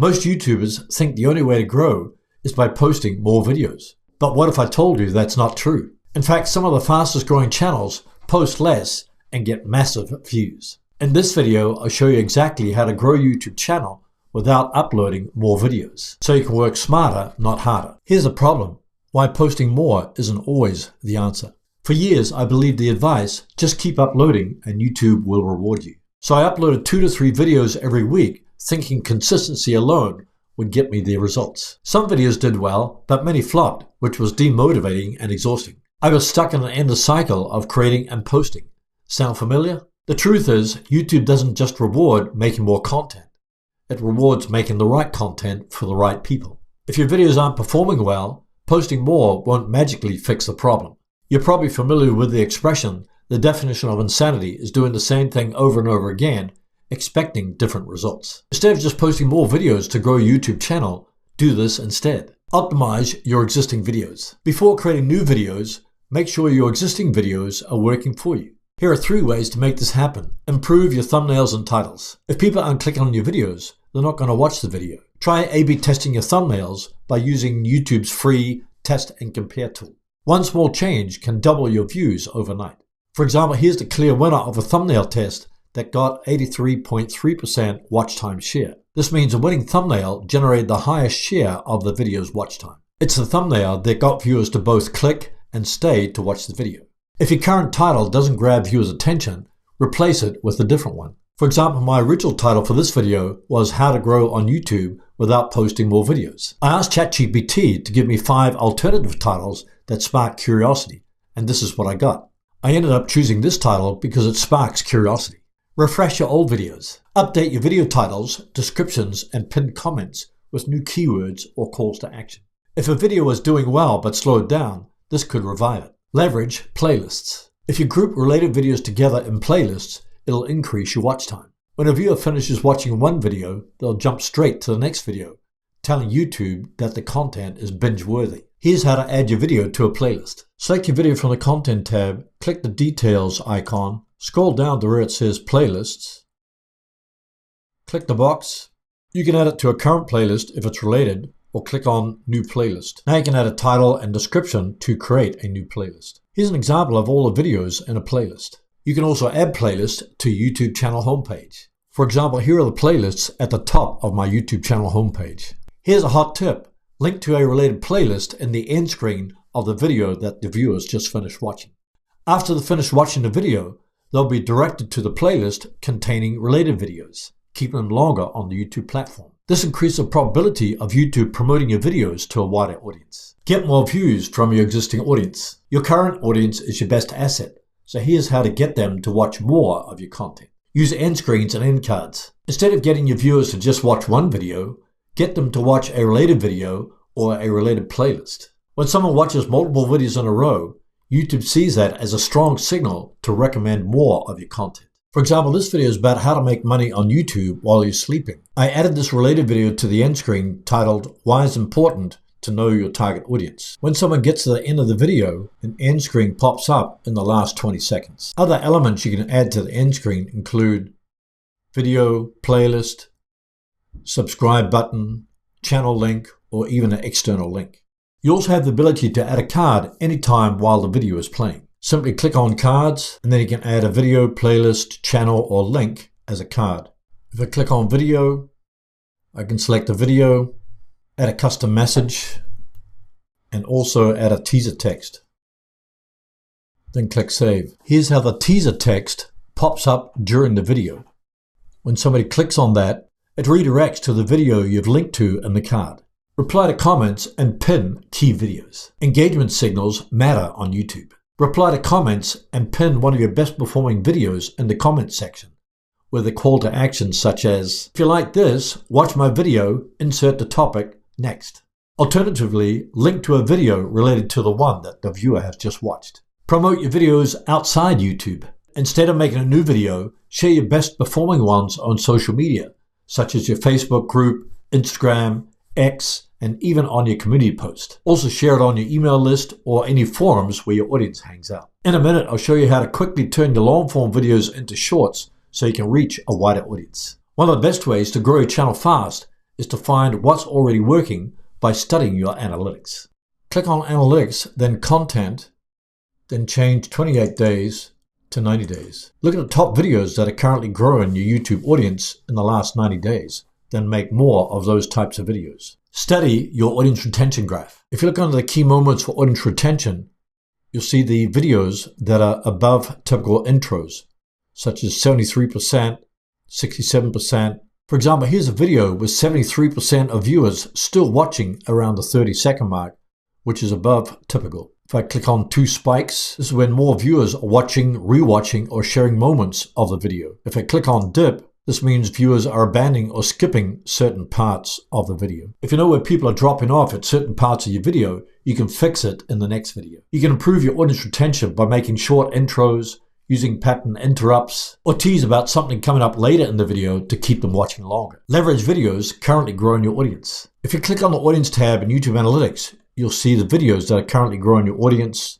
Most YouTubers think the only way to grow is by posting more videos. But what if I told you that's not true? In fact, some of the fastest growing channels post less and get massive views. In this video, I'll show you exactly how to grow a YouTube channel without uploading more videos, so you can work smarter, not harder. Here's the problem: why posting more isn't always the answer. For years, I believed the advice, just keep uploading and YouTube will reward you. So I uploaded 2 to 3 videos every week, thinking consistency alone would get me the results. Some videos did well, but many flopped, which was demotivating and exhausting. I was stuck in an endless cycle of creating and posting. Sound familiar? The truth is, YouTube doesn't just reward making more content. It rewards making the right content for the right people. If your videos aren't performing well, posting more won't magically fix the problem. You're probably familiar with the expression, the definition of insanity is doing the same thing over and over again, expecting different results. Instead of just posting more videos to grow a YouTube channel, do this instead. Optimize your existing videos. Before creating new videos, make sure your existing videos are working for you. Here are 3 ways to make this happen. Improve your thumbnails and titles. If people aren't clicking on your videos, they're not going to watch the video. Try A/B testing your thumbnails by using YouTube's free test and compare tool. One small change can double your views overnight. For example, here's the clear winner of a thumbnail test that got 83.3% watch time share. This means a winning thumbnail generated the highest share of the video's watch time. It's the thumbnail that got viewers to both click and stay to watch the video. If your current title doesn't grab viewers' attention, replace it with a different one. For example, my original title for this video was How to Grow on YouTube Without Posting More Videos. I asked ChatGPT to give me 5 alternative titles that sparked curiosity, and this is what I got. I ended up choosing this title because it sparks curiosity. Refresh your old videos. Update your video titles, descriptions, and pinned comments with new keywords or calls to action. If a video was doing well but slowed down, this could revive it. Leverage playlists. If you group related videos together in playlists, it'll increase your watch time. When a viewer finishes watching one video, they'll jump straight to the next video, telling YouTube that the content is binge-worthy. Here's how to add your video to a playlist. Select your video from the Content tab, click the Details icon, scroll down to where it says Playlists, click the box. You can add it to a current playlist if it's related, or click on New Playlist. Now you can add a title and description to create a new playlist. Here's an example of all the videos in a playlist. You can also add playlists to your YouTube channel homepage. For example, here are the playlists at the top of my YouTube channel homepage. Here's a hot tip. Link to a related playlist in the end screen of the video that the viewers just finished watching. After they finish watching the video, they'll be directed to the playlist containing related videos, keeping them longer on the YouTube platform. This increases the probability of YouTube promoting your videos to a wider audience. Get more views from your existing audience. Your current audience is your best asset, so here's how to get them to watch more of your content. Use end screens and end cards. Instead of getting your viewers to just watch one video, get them to watch a related video or a related playlist. When someone watches multiple videos in a row, YouTube sees that as a strong signal to recommend more of your content. For example, this video is about how to make money on YouTube while you're sleeping. I added this related video to the end screen titled, Why It's Important to Know Your Target Audience. When someone gets to the end of the video, an end screen pops up in the last 20 seconds. Other elements you can add to the end screen include video, playlist, subscribe button, channel link, or even an external link. You also have the ability to add a card anytime while the video is playing. Simply click on cards, and then you can add a video, playlist, channel, or link as a card. If I click on video, I can select a video, add a custom message, and also add a teaser text. Then click Save. Here's how the teaser text pops up during the video. When somebody clicks on that, it redirects to the video you've linked to in the card. Reply to comments and pin key videos. Engagement signals matter on YouTube. Reply to comments and pin one of your best performing videos in the comments section with a call to action such as, if you like this, watch my video, insert the topic, next. Alternatively, link to a video related to the one that the viewer has just watched. Promote your videos outside YouTube. Instead of making a new video, share your best performing ones on social media, such as your Facebook group, Instagram, X, and even on your community post. Also share it on your email list or any forums where your audience hangs out. In a minute, I'll show you how to quickly turn your long form videos into shorts so you can reach a wider audience. One of the best ways to grow your channel fast is to find what's already working by studying your analytics. Click on Analytics, then Content, then change 28 days to 90 days. Look at the top videos that are currently growing your YouTube audience in the last 90 days. Then make more of those types of videos. Study your audience retention graph. If you look under the key moments for audience retention, you'll see the videos that are above typical intros, such as 73%, 67%. For example, here's a video with 73% of viewers still watching around the 30-second mark, which is above typical. If I click on two spikes, this is when more viewers are watching, rewatching, or sharing moments of the video. If I click on dip, this means viewers are abandoning or skipping certain parts of the video. If you know where people are dropping off at certain parts of your video, you can fix it in the next video. You can improve your audience retention by making short intros, using pattern interrupts, or tease about something coming up later in the video to keep them watching longer. Leverage videos currently growing your audience. If you click on the Audience tab in YouTube Analytics, you'll see the videos that are currently growing your audience,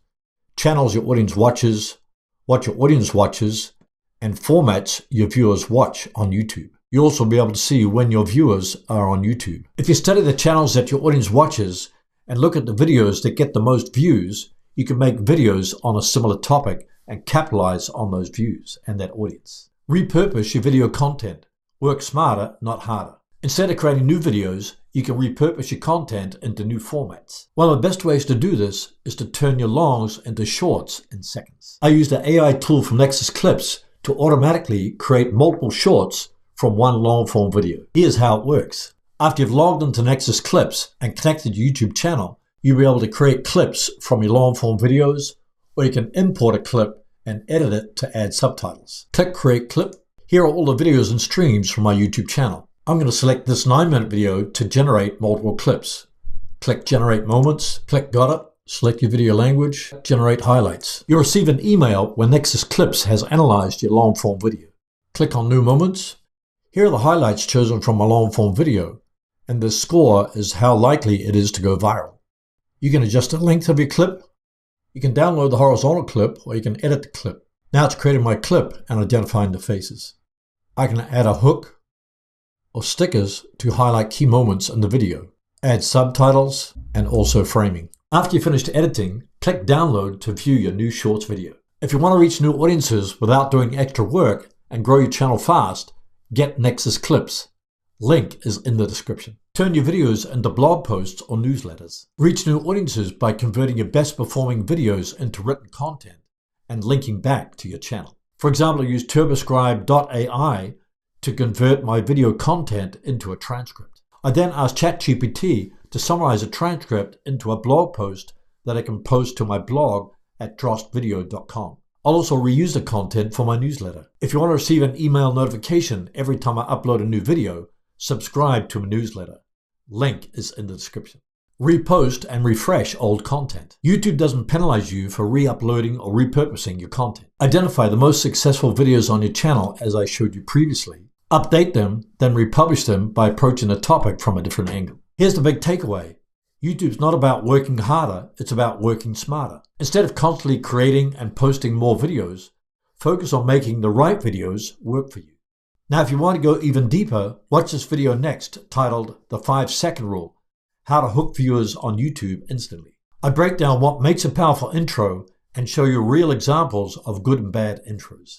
channels your audience watches, what your audience watches, and formats your viewers watch on YouTube. You'll also be able to see when your viewers are on YouTube. If you study the channels that your audience watches and look at the videos that get the most views, you can make videos on a similar topic and capitalize on those views and that audience. Repurpose your video content. Work smarter, not harder. Instead of creating new videos, you can repurpose your content into new formats. One of the best ways to do this is to turn your longs into shorts in seconds. I use the AI tool from Nexus Clips to automatically create multiple shorts from one long-form video. Here's how it works. After you've logged into Nexus Clips and connected your YouTube channel, you'll be able to create clips from your long-form videos, or you can import a clip and edit it to add subtitles. Click Create Clip. Here are all the videos and streams from my YouTube channel. I'm going to select this 9-minute video to generate multiple clips. Click Generate Moments, click Got It, select your video language, generate highlights. You'll receive an email when Nexus Clips has analyzed your long-form video. Click on New Moments. Here are the highlights chosen from my long-form video, and the score is how likely it is to go viral. You can adjust the length of your clip. You can download the horizontal clip, or you can edit the clip. Now it's creating my clip and identifying the faces. I can add a hook or stickers to highlight key moments in the video, add subtitles, and also framing. After you've finished editing, click Download to view your new Shorts video. If you want to reach new audiences without doing extra work and grow your channel fast, get Nexus Clips. Link is in the description. Turn your videos into blog posts or newsletters. Reach new audiences by converting your best performing videos into written content and linking back to your channel. For example, I use turboscribe.ai to convert my video content into a transcript. I then asked ChatGPT to summarize a transcript into a blog post that I can post to my blog at drostvideo.com. I'll also reuse the content for my newsletter. If you want to receive an email notification every time I upload a new video, subscribe to my newsletter. Link is in the description. Repost and refresh old content. YouTube doesn't penalize you for re-uploading or repurposing your content. Identify the most successful videos on your channel as I showed you previously. Update them, then republish them by approaching the topic from a different angle. Here's the big takeaway. YouTube's not about working harder, it's about working smarter. Instead of constantly creating and posting more videos, focus on making the right videos work for you. Now, if you want to go even deeper, watch this video next titled The 5-Second Rule, How to Hook Viewers on YouTube Instantly. I break down what makes a powerful intro and show you real examples of good and bad intros.